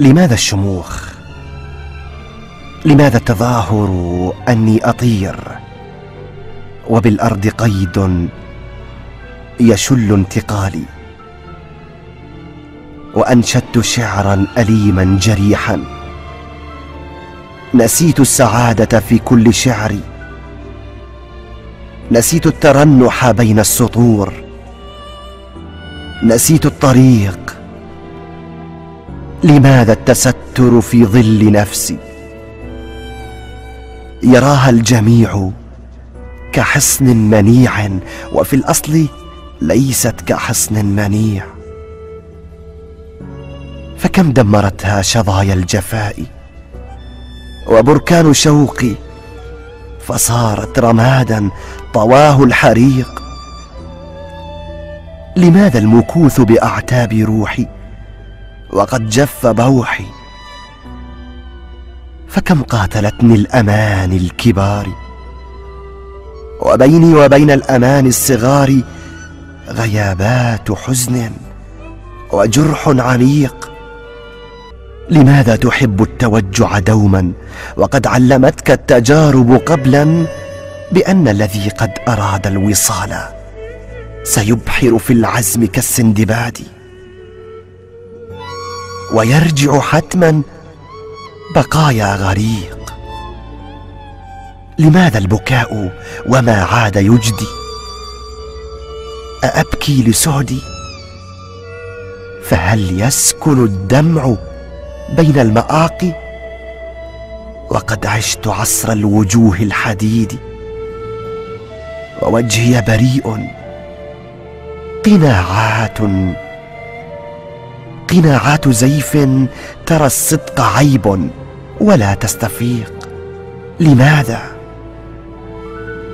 لماذا الشموخ؟ لماذا التظاهر أني أطير وبالأرض قيد يشل انتقالي؟ وأنشدت شعرا أليما جريحا، نسيت السعادة في كل شعري، نسيت الترنح بين السطور، نسيت الطريق. لماذا التستر في ظل نفسي؟ يراها الجميع كحصن منيع، وفي الأصل ليست كحصن منيع. فكم دمرتها شظايا الجفاء وبركان شوقي، فصارت رمادا طواه الحريق. لماذا المكوث بأعتاب روحي وقد جف بوحي؟ فكم قاتلتني الأماني الكبار، وبيني وبين الأماني الصغار غيابات حزن وجرح عميق. لماذا تحب التوجع دوما وقد علمتك التجارب قبلا بأن الذي قد أراد الوصال سيبحر في العزم كالسندباد، ويرجع حتما بقايا غريق؟ لماذا البكاء وما عاد يجدي؟ أأبكي لسعدي؟ فهل يسكن الدمع بين المآقي؟ وقد عشت عصر الوجوه الحديد ووجهي بريء. قناعات زيف ترى الصدق عيب ولا تستفيق.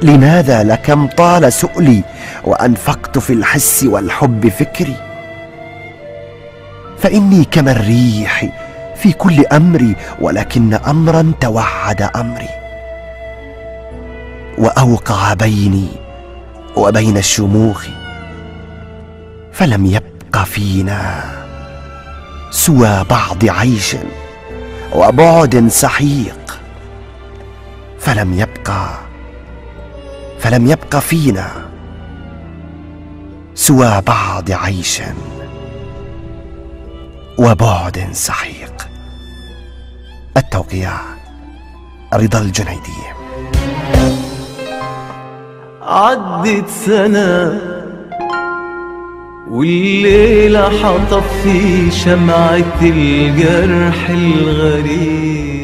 لماذا لكم طال سؤلي وأنفقت في الحس والحب فكري؟ فإني كما الريح في كل أمري، ولكن أمرا توعد أمري وأوقع بيني وبين الشموخ. فلم يبق فينا سوى بعض عيش وبعد سحيق. فلم يبق فينا سوى بعض عيش وبعد سحيق. التوقيع رضا الجنيدي. عدت سنة والليلة حطف في شمعة الجرح الغريب،